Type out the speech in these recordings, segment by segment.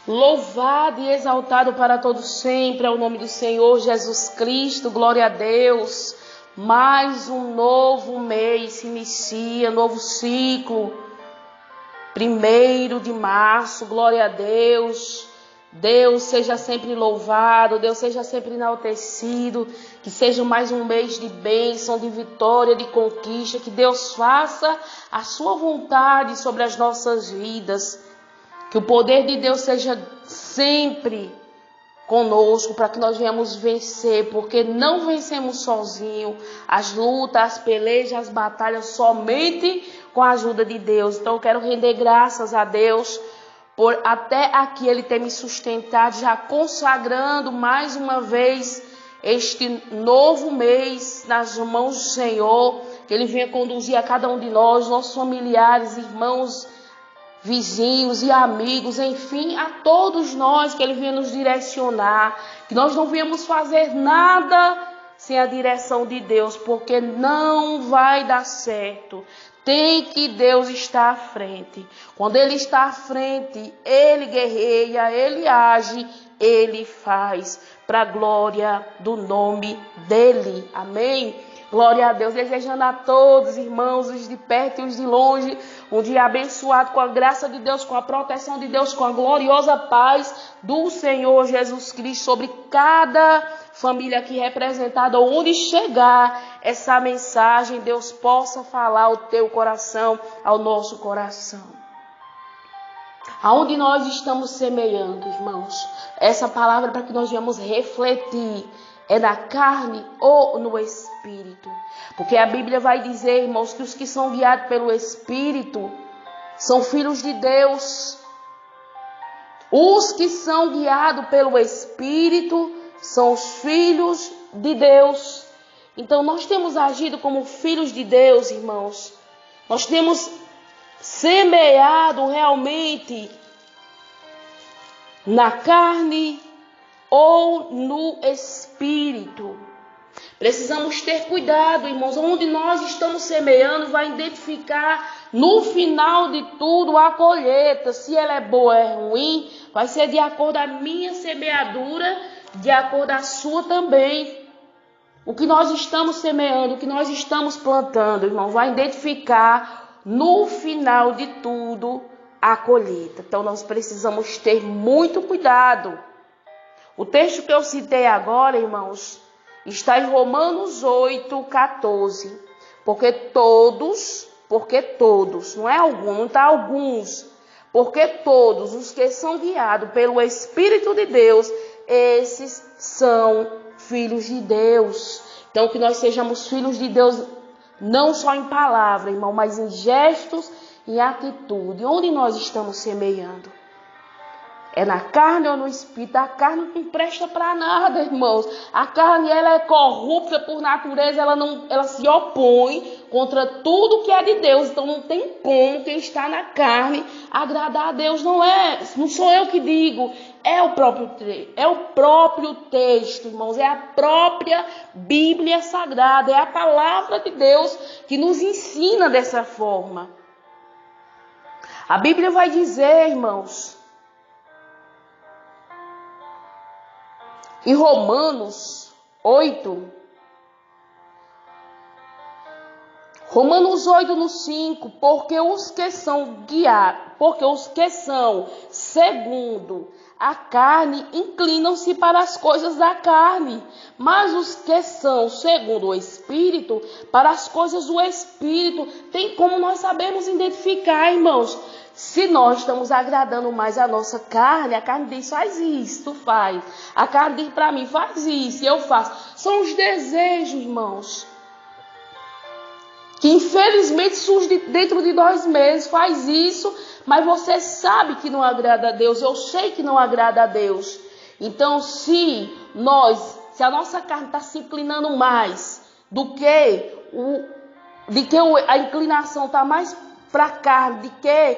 Louvado e exaltado para todos sempre é o nome do Senhor Jesus Cristo, glória a Deus. Mais um novo mês se inicia, novo ciclo. 1º de março, glória a Deus. Deus seja sempre louvado, Deus seja sempre enaltecido, que seja mais um mês de bênção, de vitória, de conquista, que Deus faça a sua vontade sobre as nossas vidas. Que o poder de Deus seja sempre conosco para que nós venhamos vencer, porque não vencemos sozinhos as lutas, as pelejas, as batalhas somente com a ajuda de Deus. Então eu quero render graças a Deus por até aqui Ele ter me sustentado, já consagrando mais uma vez este novo mês nas mãos do Senhor, que Ele venha conduzir a cada um de nós, nossos familiares, irmãos, vizinhos e amigos, enfim, a todos nós, que Ele venha nos direcionar, que nós não venhamos fazer nada sem a direção de Deus, porque não vai dar certo. Tem que Deus estar à frente. Quando Ele está à frente, Ele guerreia, Ele age, Ele faz, para a glória do nome dEle. Amém? Glória a Deus, desejando a todos, irmãos, os de perto e os de longe, um dia abençoado com a graça de Deus, com a proteção de Deus, com a gloriosa paz do Senhor Jesus Cristo sobre cada família aqui representada, onde chegar essa mensagem, Deus possa falar ao teu coração, ao nosso coração. Aonde nós estamos semeando, irmãos, essa palavra para que nós venhamos refletir, é na carne ou no Espírito? Porque a Bíblia vai dizer, irmãos, que os que são guiados pelo Espírito são filhos de Deus. Os que são guiados pelo Espírito são os filhos de Deus. Então nós temos agido como filhos de Deus, irmãos. Nós temos semeado realmente na carne ou no Espírito. Precisamos ter cuidado, irmãos. Onde nós estamos semeando vai identificar no final de tudo a colheita. Se ela é boa ou é ruim, vai ser de acordo com a minha semeadura, de acordo com a sua também. O que nós estamos semeando, o que nós estamos plantando, irmão, vai identificar no final de tudo a colheita. Então nós precisamos ter muito cuidado. O texto que eu citei agora, irmãos, está em Romanos 8:14. Porque todos, não é algum, não está alguns. Porque todos os que são guiados pelo Espírito de Deus, esses são filhos de Deus. Então que nós sejamos filhos de Deus, não só em palavra, irmão, mas em gestos e atitude. Onde nós estamos semeando? É na carne ou no Espírito? A carne não presta para nada, irmãos. A carne, ela é corrupta por natureza, ela se opõe contra tudo que é de Deus. Então não tem como quem está na carne agradar a Deus. Não sou eu que digo, é o próprio texto, irmãos. É a própria Bíblia Sagrada, é a palavra de Deus que nos ensina dessa forma. A Bíblia vai dizer, irmãos, em Romanos 8, no 5, porque os que são segundo a carne inclinam-se para as coisas da carne, mas os que são segundo o Espírito, para as coisas do Espírito. Tem como nós sabemos identificar, irmãos? Se nós estamos agradando mais a nossa carne, a carne diz, faz isso, tu faz. A carne diz para mim, faz isso, e eu faço. São os desejos, irmãos, que infelizmente surgem dentro de nós mesmos. Faz isso, mas você sabe que não agrada a Deus. Eu sei que não agrada a Deus. Então, se a nossa carne está se inclinando mais do que a inclinação está mais para a carne, de que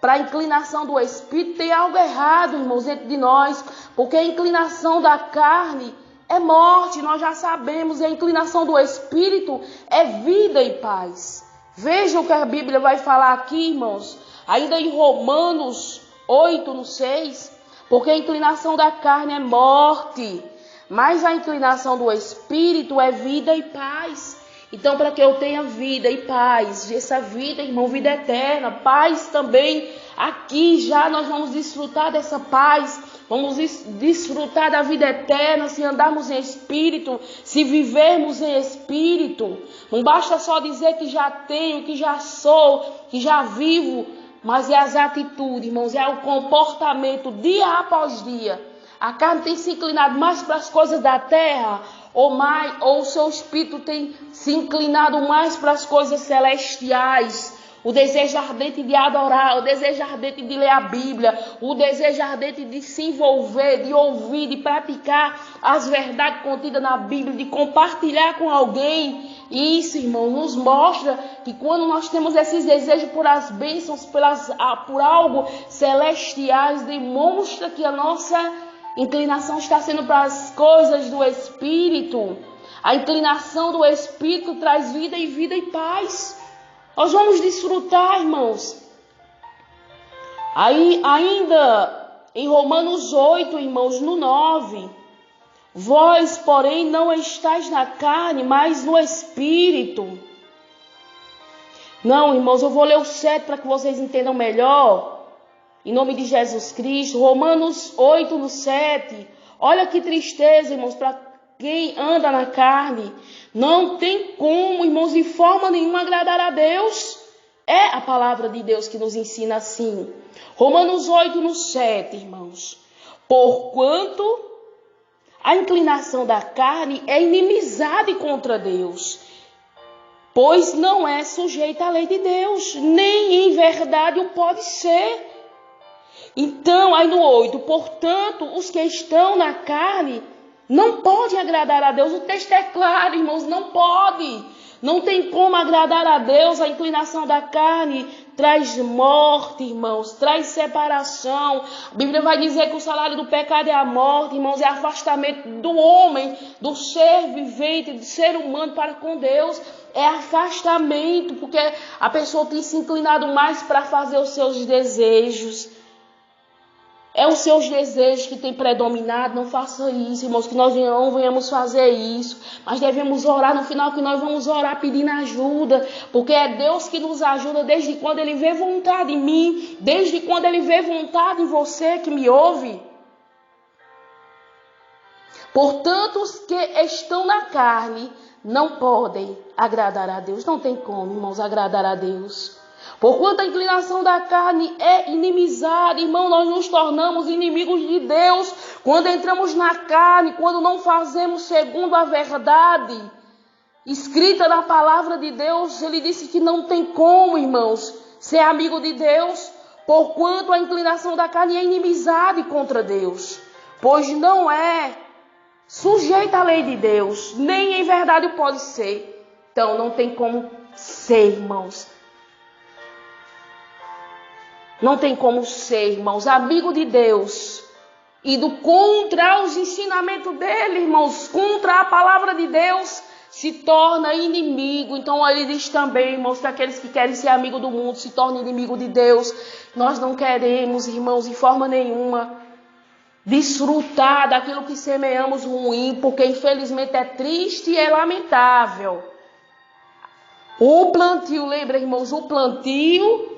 para a inclinação do Espírito, tem algo errado, irmãos, dentro de nós. Porque a inclinação da carne é morte, nós já sabemos. E a inclinação do Espírito é vida e paz. Vejam o que a Bíblia vai falar aqui, irmãos. Ainda em Romanos 8, no 6. Porque a inclinação da carne é morte, mas a inclinação do Espírito é vida e paz. Então, para que eu tenha vida e paz, essa vida, irmão, vida eterna, paz também, aqui já nós vamos desfrutar dessa paz, vamos desfrutar da vida eterna se andarmos em Espírito, se vivermos em Espírito. Não basta só dizer que já tenho, que já sou, que já vivo, mas é as atitudes, irmãos, é o comportamento dia após dia. A carne tem se inclinado mais para as coisas da terra, ou o seu espírito tem se inclinado mais para as coisas celestiais. O desejo ardente de adorar, o desejo ardente de ler a Bíblia, o desejo ardente de se envolver, de ouvir, de praticar as verdades contidas na Bíblia, de compartilhar com alguém. E isso, irmão, nos mostra que quando nós temos esses desejos por as bênçãos, por algo celestiais, demonstra que a nossa inclinação está sendo para as coisas do Espírito. A inclinação do Espírito traz vida e paz. Nós vamos desfrutar, irmãos. Aí, ainda em Romanos 8, irmãos, no 9. Vós, porém, não estáis na carne, mas no Espírito. Não, irmãos, eu vou ler o 7 para que vocês entendam melhor. Em nome de Jesus Cristo. Romanos 8, no 7. Olha que tristeza, irmãos, para quem anda na carne. Não tem como, irmãos, de forma nenhuma agradar a Deus. É a palavra de Deus que nos ensina assim. Romanos 8, no 7, irmãos. Porquanto a inclinação da carne é inimizade contra Deus, pois não é sujeita à lei de Deus, nem em verdade o pode ser. Então, aí no 8, portanto, os que estão na carne não podem agradar a Deus. O texto é claro, irmãos, não pode. Não tem como agradar a Deus. A inclinação da carne traz morte, irmãos, traz separação. A Bíblia vai dizer que o salário do pecado é a morte, irmãos, é afastamento do homem, do ser vivente, do ser humano para com Deus. É afastamento, porque a pessoa tem se inclinado mais para fazer os seus desejos. É os seus desejos que têm predominado. Não faça isso, irmãos, que nós não venhamos fazer isso. Mas devemos orar no final, que nós vamos orar pedindo ajuda. Porque é Deus que nos ajuda desde quando Ele vê vontade em mim. Desde quando Ele vê vontade em você que me ouve. Portanto, os que estão na carne não podem agradar a Deus. Não tem como, irmãos, agradar a Deus. Porquanto a inclinação da carne é inimizade, irmão, nós nos tornamos inimigos de Deus quando entramos na carne, quando não fazemos segundo a verdade escrita na palavra de Deus. Ele disse que não tem como, irmãos, ser amigo de Deus, porquanto a inclinação da carne é inimizade contra Deus, pois não é sujeita à lei de Deus, nem em verdade pode ser. Então não tem como ser, irmãos. Não tem como ser, irmãos, amigo de Deus, indo contra os ensinamentos dele, irmãos, contra a palavra de Deus, se torna inimigo. Então ele diz também, irmãos, que aqueles que querem ser amigo do mundo se tornam inimigo de Deus. Nós não queremos, irmãos, de forma nenhuma, desfrutar daquilo que semeamos ruim, porque infelizmente é triste e é lamentável. O plantio, lembra, irmãos, o plantio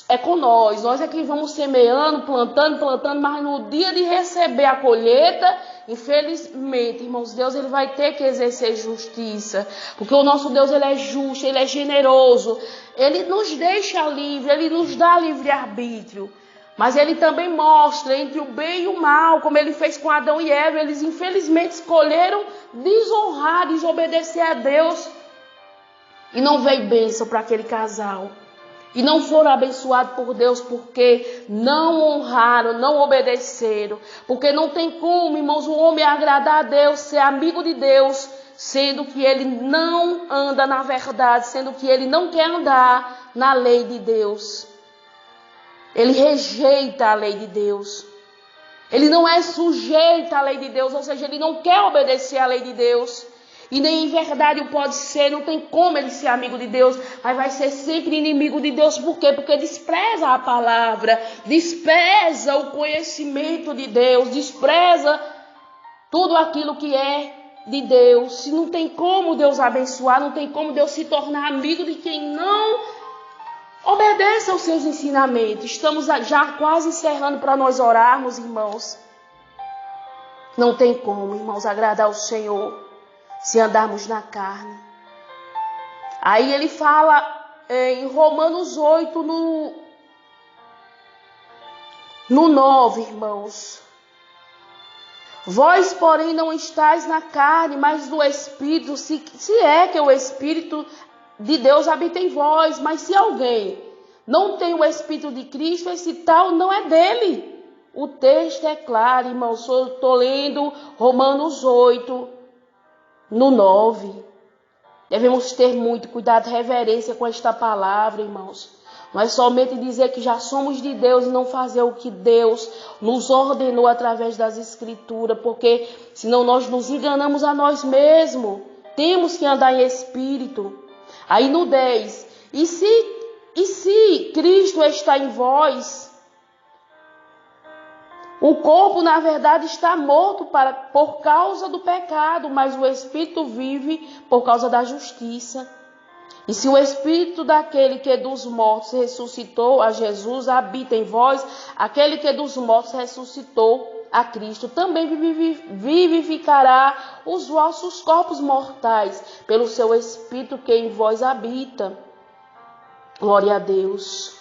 é com nós é que vamos semeando, plantando, mas no dia de receber a colheita, infelizmente, irmãos, Deus ele vai ter que exercer justiça, porque o nosso Deus ele é justo, ele é generoso, ele nos deixa livre, ele nos dá livre-arbítrio, mas ele também mostra entre o bem e o mal, como ele fez com Adão e Eva. Eles infelizmente escolheram desonrar, desobedecer a Deus, e não veio bênção para aquele casal. E não foram abençoados por Deus porque não honraram, não obedeceram. Porque não tem como, irmãos, o homem agradar a Deus, ser amigo de Deus, sendo que ele não anda na verdade, sendo que ele não quer andar na lei de Deus. Ele rejeita a lei de Deus. Ele não é sujeito à lei de Deus, ou seja, ele não quer obedecer à lei de Deus. E nem em verdade o pode ser, não tem como ele ser amigo de Deus, mas vai ser sempre inimigo de Deus. Por quê? Porque despreza a palavra, despreza o conhecimento de Deus, despreza tudo aquilo que é de Deus. Se não tem como Deus abençoar, não tem como Deus se tornar amigo de quem não obedece aos seus ensinamentos. Estamos já quase encerrando para nós orarmos, irmãos. Não tem como, irmãos, agradar ao Senhor se andarmos na carne. Aí ele fala em Romanos 8, no 9, irmãos. Vós, porém, não estáis na carne, mas no Espírito, se é que o Espírito de Deus habita em vós. Mas se alguém não tem o Espírito de Cristo, esse tal não é dele. O texto é claro, irmãos. Eu estou lendo Romanos 8, no 9. Devemos ter muito cuidado, reverência com esta palavra, irmãos. Não é somente dizer que já somos de Deus e não fazer o que Deus nos ordenou através das Escrituras, porque senão nós nos enganamos a nós mesmos. Temos que andar em Espírito. Aí no 10, e se Cristo está em vós, o corpo, na verdade, está morto por causa do pecado, mas o Espírito vive por causa da justiça. E se o Espírito daquele que dos mortos ressuscitou a Jesus habita em vós, aquele que dos mortos ressuscitou a Cristo também vivificará os vossos corpos mortais pelo seu Espírito que em vós habita. Glória a Deus.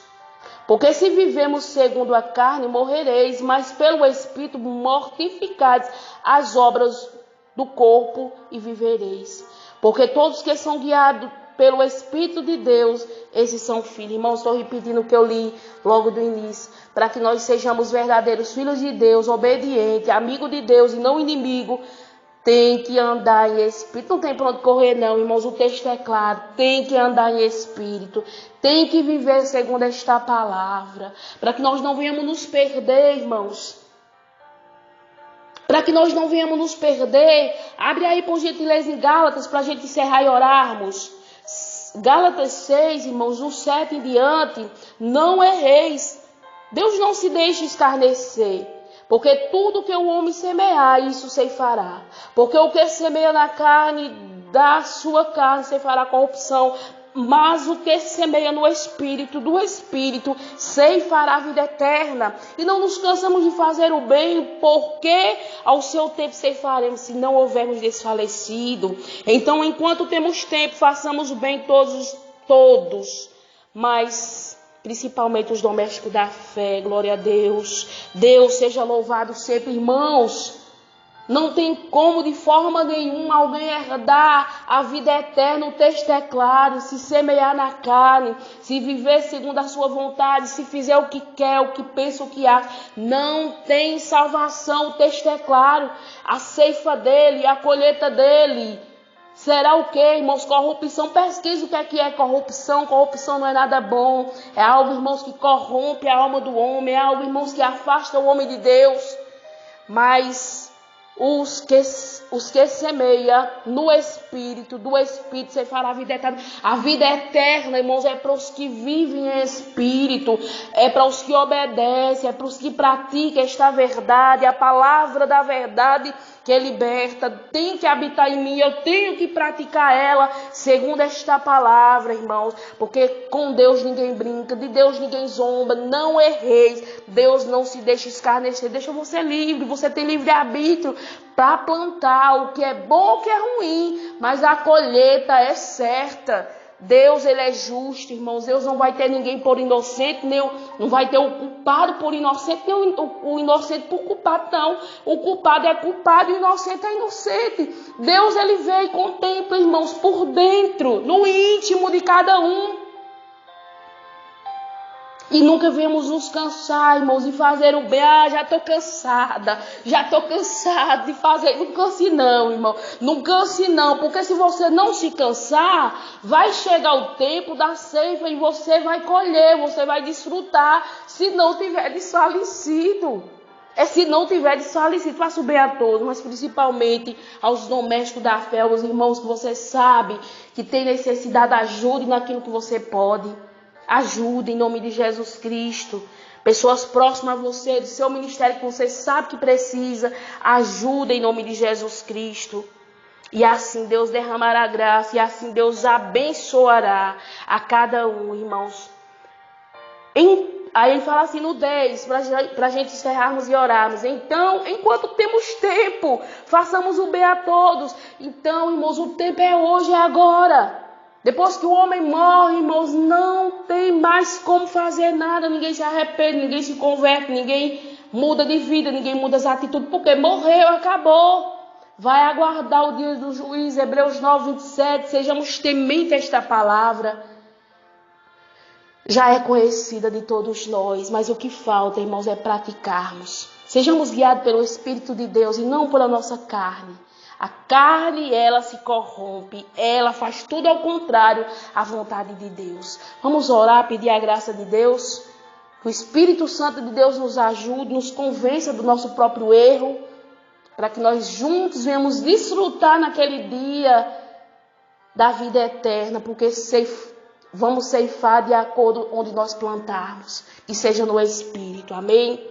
Porque se vivemos segundo a carne, morrereis, mas pelo Espírito mortificados as obras do corpo e vivereis. Porque todos que são guiados pelo Espírito de Deus, esses são filhos. Irmãos, estou repetindo o que eu li logo do início. Para que nós sejamos verdadeiros filhos de Deus, obedientes, amigos de Deus e não inimigo, tem que andar em Espírito. Não tem para onde correr não, irmãos. O texto é claro. Tem que andar em Espírito. Tem que viver segundo esta palavra. Para que nós não venhamos nos perder, irmãos. Para que nós não venhamos nos perder. Abre aí, por gentileza, em Gálatas, para a gente encerrar e orarmos. Gálatas 6, irmãos, do 7 em diante. Não erreis. Deus não se deixa escarnecer. Porque tudo que o homem semear, isso ceifará. Porque o que semeia na carne, da sua carne ceifará corrupção. Mas o que semeia no Espírito, do Espírito, ceifará a vida eterna. E não nos cansamos de fazer o bem, porque ao seu tempo ceifaremos, se não houvermos desfalecido. Então, enquanto temos tempo, façamos o bem todos. Mas principalmente os domésticos da fé, glória a Deus. Deus seja louvado sempre, irmãos. Não tem como de forma nenhuma alguém herdar a vida eterna. O texto é claro. Se semear na carne, se viver segundo a sua vontade, se fizer o que quer, o que pensa, o que acha, não tem salvação. O texto é claro. A ceifa dele, a colheita dele será o quê, irmãos? Corrupção. Pesquisa o que é corrupção. Corrupção não é nada bom. É algo, irmãos, que corrompe a alma do homem. É algo, irmãos, que afasta o homem de Deus. Mas os que semeia no Espírito, do Espírito, você fará a vida eterna. A vida eterna, irmãos, é para os que vivem em Espírito, é para os que obedecem, é para os que praticam esta verdade, a palavra da verdade que liberta. Tem que habitar em mim, eu tenho que praticar ela segundo esta palavra, irmãos, porque com Deus ninguém brinca, de Deus ninguém zomba. Não erreis, Deus não se deixa escarnecer, deixa você livre, você tem livre-arbítrio para plantar o que é bom, o que é ruim, mas a colheita é certa. Deus, ele é justo, irmãos. Deus não vai ter ninguém por inocente, nem não vai ter o culpado por inocente, nem o inocente por culpado, não. O culpado é culpado e o inocente é inocente. Deus, ele vê e contempla, irmãos, por dentro, no íntimo de cada um. E nunca viemos nos cansar, irmãos, de fazer o bem. Já estou cansada, de fazer. Não canse não, irmão. Não canse não, porque se você não se cansar, vai chegar o tempo da ceifa e você vai colher, você vai desfrutar, se não tiver desfalecido. Se não tiver, solicite, faça o bem a todos, mas principalmente aos domésticos da fé, aos irmãos que você sabe que tem necessidade, ajude naquilo que você pode. Ajude em nome de Jesus Cristo. Pessoas próximas a você, do seu ministério que você sabe que precisa, ajude em nome de Jesus Cristo. E assim Deus derramará graça, e assim Deus abençoará a cada um, irmãos. Aí ele fala assim no 10, para a gente encerrarmos e orarmos. Então, enquanto temos tempo, façamos o bem a todos. Então, irmãos, o tempo é hoje, é agora. Depois que o homem morre, irmãos, não tem mais como fazer nada. Ninguém se arrepende, ninguém se converte, ninguém muda de vida, ninguém muda as atitudes, porque morreu, acabou. Vai aguardar o dia do juízo, Hebreus 9, 27. Sejamos tementes a esta palavra. Já é conhecida de todos nós, mas o que falta, irmãos, é praticarmos. Sejamos guiados pelo Espírito de Deus e não pela nossa carne. A carne, ela se corrompe, ela faz tudo ao contrário à vontade de Deus. Vamos orar, pedir a graça de Deus, que o Espírito Santo de Deus nos ajude, nos convença do nosso próprio erro, para que nós juntos venhamos desfrutar naquele dia da vida eterna, porque vamos ceifar de acordo onde nós plantarmos, que seja no Espírito, amém?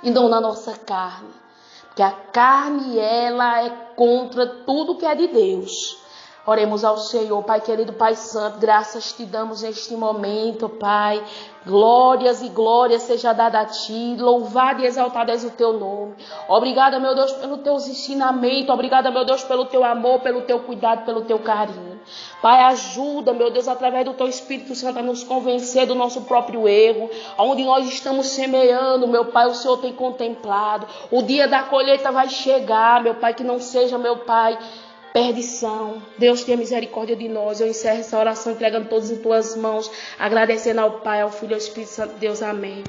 E não na nossa carne, porque a carne, ela é contra tudo que é de Deus. Oremos ao Senhor, Pai querido, Pai santo, graças te damos neste momento, Pai. Glórias e glórias seja dada a ti, louvado e exaltado és o teu nome. Obrigada, meu Deus, pelos teus ensinamentos, obrigada, meu Deus, pelo teu amor, pelo teu cuidado, pelo teu carinho. Pai, ajuda, meu Deus, através do teu Espírito Santo a nos convencer do nosso próprio erro, onde nós estamos semeando, meu Pai, o Senhor tem contemplado. O dia da colheita vai chegar, meu Pai, que não seja, meu Pai, perdição. Deus tenha misericórdia de nós. Eu encerro essa oração entregando todos em tuas mãos, agradecendo ao Pai, ao Filho e ao Espírito Santo. Deus, amém.